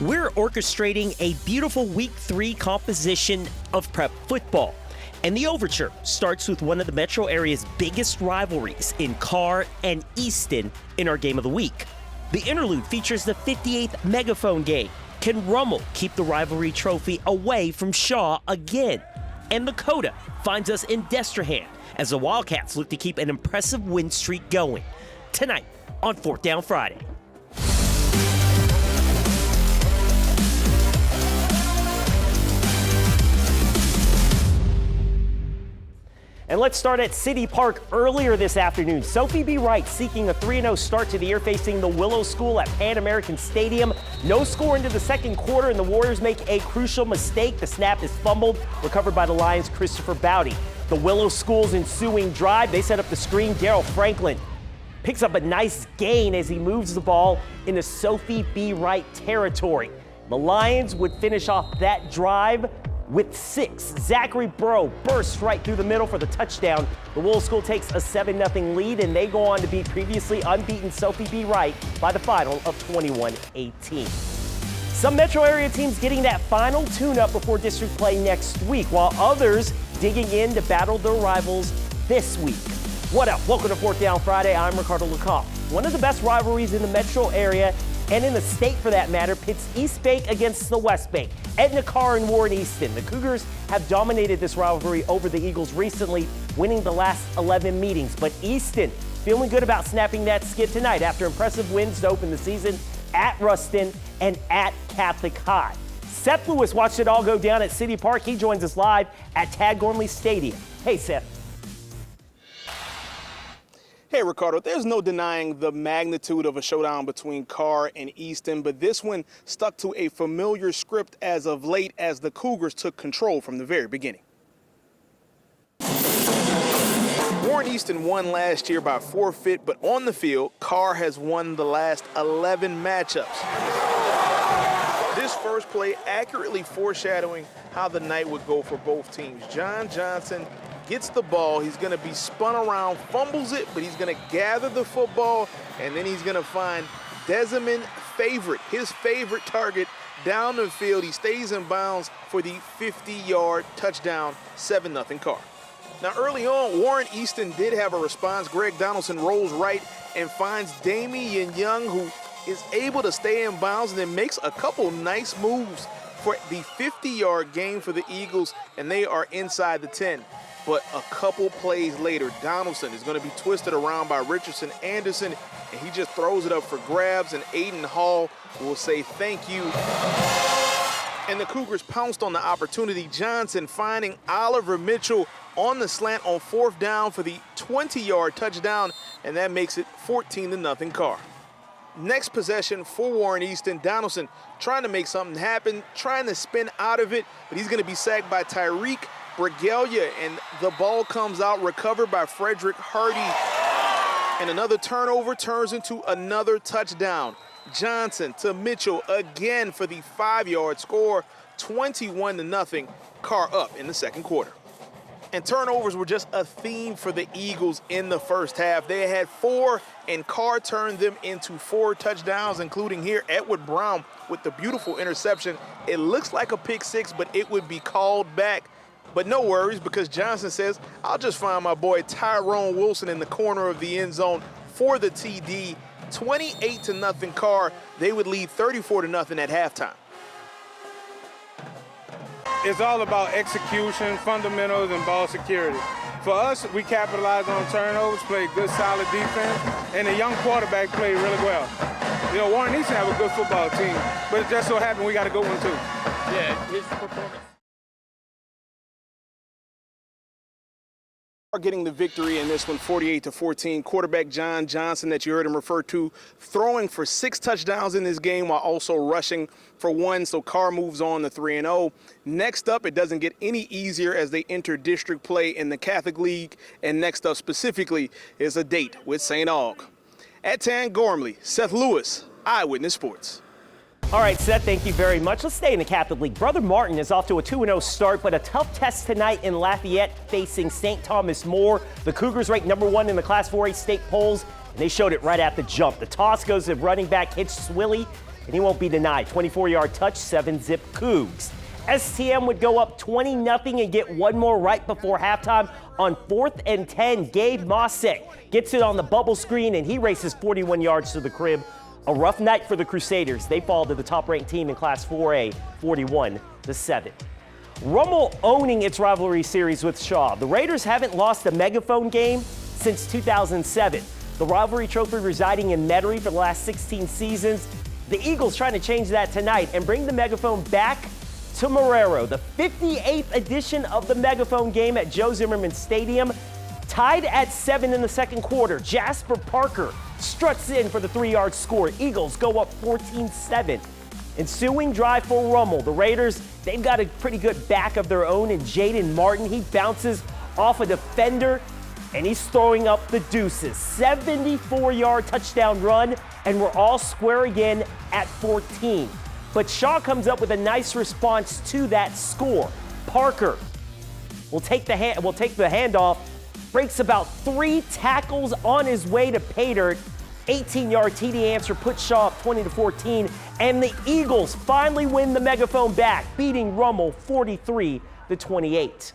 We're orchestrating a beautiful Week 3 composition of prep football. And the overture starts with one of the metro area's biggest rivalries in Karr and Easton in our game of the week. The interlude features the 58th megaphone game. Can Rummel keep the rivalry trophy away from Shaw again? And the coda finds us in Destrehan as the Wildcats look to keep an impressive win streak going. Tonight on 4th Down Friday. And let's start at City Park earlier this afternoon. Sophie B. Wright seeking a 3-0 start to the year facing the Willow School at Pan American Stadium. No score into the second quarter, and the Warriors make a crucial mistake. The snap is fumbled, recovered by the Lions' Christopher Bowdy. The Willow School's ensuing drive, they set up the screen. Daryl Franklin picks up a nice gain as he moves the ball into Sophie B. Wright territory. The Lions would finish off that drive with 6. Zachary Burrow bursts right through the middle for the touchdown. The Willow School takes a 7-0 lead, and they go on to beat previously unbeaten Sophie B. Wright by the final of 21-18. Some metro area teams getting that final tune-up before district play next week, while others digging in to battle their rivals this week. What up? Welcome to 4th Down Friday. I'm Ricardo LeCompte. One of the best rivalries in the metro area and in the state for that matter pits East Bank against the West Bank. Edna, Karr, and Warren Easton. The Cougars have dominated this rivalry over the Eagles recently, winning the last 11 meetings. But Easton feeling good about snapping that skid tonight after impressive wins to open the season at Ruston and at Catholic High. Sept Lewis watched it all go down at City Park. He joins us live at Tad Gormley Stadium. Hey, Sept. Hey, Ricardo, there's no denying the magnitude of a showdown between Karr and Easton, but this one stuck to a familiar script as of late as the Cougars took control from the very beginning. Warren Easton won last year by forfeit, but on the field, Karr has won the last 11 matchups. This first play accurately foreshadowing how the night would go for both teams. John Johnson gets the ball, he's going to be spun around, fumbles it, but he's going to gather the football, and then he's going to find Desmond Favorite, his favorite target, down the field. He stays in bounds for the 50-yard touchdown, 7-0 Karr. Now, early on, Warren Easton did have a response. Greg Donaldson rolls right and finds Damian Young, who is able to stay in bounds and then makes a couple nice moves for the 50-yard gain for the Eagles, and they are inside the 10. But a couple plays later, Donaldson is going to be twisted around by Richardson Anderson, and he just throws it up for grabs, and Aiden Hall will say thank you. And the Cougars pounced on the opportunity. Johnson finding Oliver Mitchell on the slant on 4th down for the 20-yard touchdown, and that makes it 14-0 Karr. Next possession for Warren Easton. Donaldson trying to make something happen, trying to spin out of it, but he's going to be sacked by Tyreek Bregelia, and the ball comes out, recovered by Frederick Hardy. And another turnover turns into another touchdown. Johnson to Mitchell again for the 5-yard score, 21-0, Karr up in the second quarter. And turnovers were just a theme for the Eagles in the first half. They had 4, and Karr turned them into 4 touchdowns, including here Edward Brown with the beautiful interception. It looks like a pick 6, but it would be called back. But no worries, because Johnson says, I'll just find my boy Tyrone Wilson in the corner of the end zone for the TD. 28-0 Karr. They would lead 34-0 at halftime. It's all about execution, fundamentals, and ball security. For us, we capitalized on turnovers, played good, solid defense, and the young quarterback played really well. You know, Warren Easton have a good football team, but it just so happened we got a good one, too. Yeah, his performance. Are getting the victory in this one, 48-14. Quarterback John Johnson, that you heard him refer to, throwing for 6 touchdowns in this game while also rushing for 1. So Karr moves on to 3-0. Next up, it doesn't get any easier as they enter district play in the Catholic League. And next up specifically is a date with St. Aug. At Tad Gormley, Seth Lewis, Eyewitness Sports. All right, Seth, thank you very much. Let's stay in the Catholic League. Brother Martin is off to a 2-0 start, but a tough test tonight in Lafayette facing St. Thomas More. The Cougars ranked #1 in the Class 4A state polls, and they showed it right at the jump. The toss goes to running back Hitch Swilly. and he won't be denied. 24-yard touch, 7-zip Cougs. STM would go up 20-0 and get one more right before halftime on 4th and 10. Gabe Mossek gets it on the bubble screen, and he races 41 yards to the crib. A rough night for the Crusaders. They fall to the top-ranked team in Class 4A, 41-7. Rummel owning its rivalry series with Shaw. The Raiders haven't lost a megaphone game since 2007. The rivalry trophy residing in Metairie for the last 16 seasons. The Eagles trying to change that tonight and bring the megaphone back to Marrero. The 58th edition of the megaphone game at Joe Zimmerman Stadium. Tied at 7 in the second quarter. Jasper Parker struts in for the 3-yard score. Eagles go up 14-7. Ensuing drive for Rummel. The Raiders, they've got a pretty good back of their own in Jaden Martin. He bounces off a defender, and he's throwing up the deuces. 74-yard touchdown run, and we're all square again at 14. But Shaw comes up with a nice response to that score. Parker will take the handoff, breaks about 3 tackles on his way to pay dirt. 18-yard TD answer puts Shaw up 20-14, and the Eagles finally win the megaphone back, beating Rummel 43-28.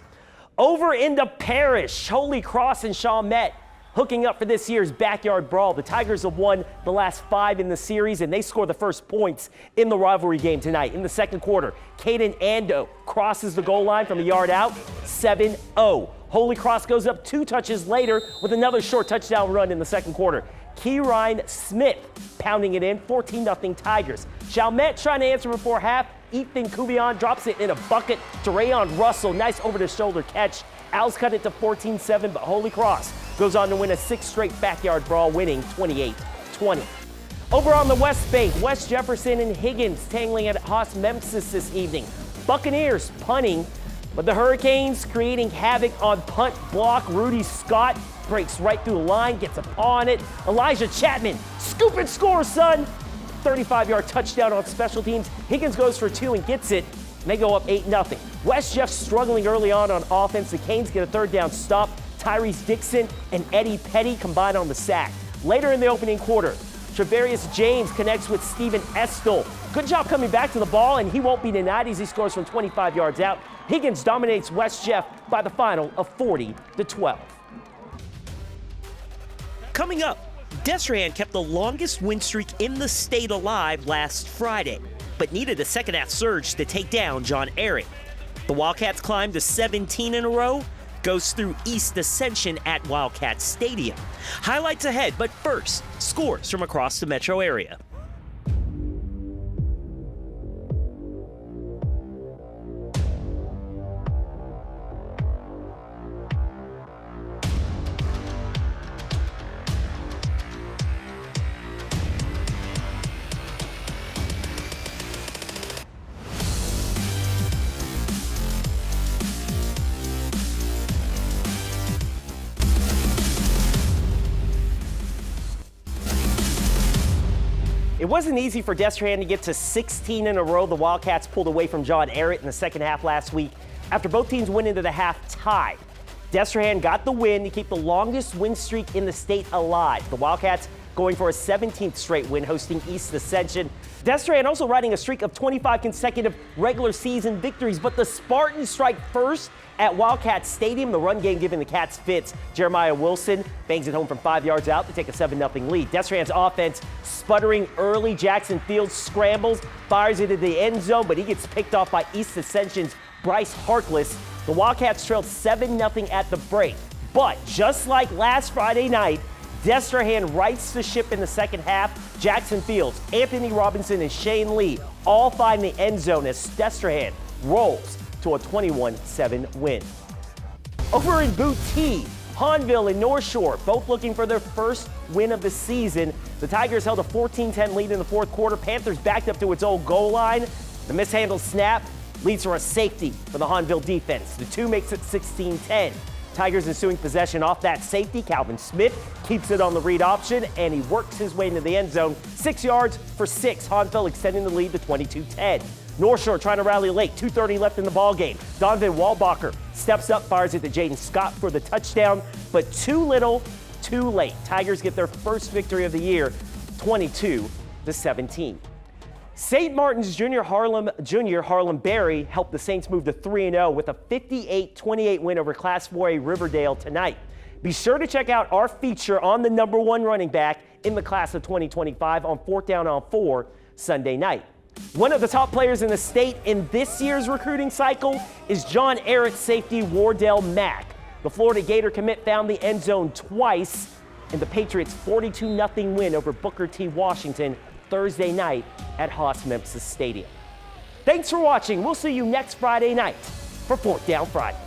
Over into Parrish, Holy Cross and Chalmette hooking up for this year's backyard brawl. The Tigers have won the last 5 in the series, and they score the first points in the rivalry game tonight. In the second quarter, Caden Ando crosses the goal line from a yard out, 7-0. Holy Cross goes up 2 touches later with another short touchdown run in the second quarter. Keyron Smith pounding it in, 14-0 Tigers. Chalmette trying to answer before half. Ethan Cuvion drops it in a bucket to Rayon Russell. Nice over-the-shoulder catch. Owls cut it to 14-7, but Holy Cross goes on to win a 6th straight backyard brawl, winning 28-20. Over on the West Bank, West Jefferson and Higgins tangling at Haas Memphis this evening. Buccaneers punting, but the Hurricanes creating havoc on punt block. Rudy Scott breaks right through the line, gets a paw on it. Elijah Chapman, scoop and score, son! 35-yard touchdown on special teams. Higgins goes for 2 and gets it. And they go up 8-0. West Jeff struggling early on offense. The Canes get a 3rd down stop. Tyrese Dixon and Eddie Petty combine on the sack. Later in the opening quarter, Travarius James connects with Steven Estel. Good job coming back to the ball, and he won't be denied as he scores from 25 yards out. Higgins dominates West Jeff by the final of 40-12. Coming up, Destrehan kept the longest win streak in the state alive last Friday, but needed a second-half surge to take down John Ehret. The Wildcats climbed to 17 in a row, goes through East Ascension at Wildcat Stadium. Highlights ahead, but first, scores from across the metro area. It wasn't easy for Destrehan to get to 16 in a row. The Wildcats pulled away from John Ehret in the second half last week after both teams went into the half tied. Destrehan got the win to keep the longest win streak in the state alive. The Wildcats going for a 17th straight win, hosting East Ascension. Destrehan also riding a streak of 25 consecutive regular season victories, but the Spartans strike first at Wildcat Stadium. The run game giving the Cats fits. Jeremiah Wilson bangs it home from 5 yards out to take a 7-0 lead. Destrehan's offense sputtering early. Jackson Fields scrambles, fires it into the end zone, but he gets picked off by East Ascension's Bryce Harkless. The Wildcats trailed 7-0 at the break. But just like last Friday night, Destrehan rights the ship in the second half. Jackson Fields, Anthony Robinson, and Shane Lee all find the end zone as Destrehan rolls to a 21-7 win. Over in Bootheel, Hahnville and North Shore both looking for their first win of the season. The Tigers held a 14-10 lead in the fourth quarter. Panthers backed up to its own goal line. The mishandled snap leads for a safety for the Hahnville defense. The 2 makes it 16-10. Tigers ensuing possession off that safety. Calvin Smith keeps it on the read option, and he works his way into the end zone. 6 yards for 6. Hahnville extending the lead to 22-10. North Shore trying to rally late. 2:30 left in the ball game. Donovan Walbacher steps up, fires it to Jaden Scott for the touchdown, but too little, too late. Tigers get their first victory of the year, 22-17. St. Martin's Junior Harlem Berry helped the Saints move to 3-0 with a 58-28 win over Class 4A Riverdale tonight. Be sure to check out our feature on the #1 running back in the class of 2025 on 4th Down on 4 Sunday night. One of the top players in the state in this year's recruiting cycle is John Ehret safety Wardell Mack. The Florida Gator commit found the end zone twice in the Patriots' 42-0 win over Booker T. Washington Thursday night at Haas-Memphis Stadium. Thanks for watching. We'll see you next Friday night for 4th Down Friday.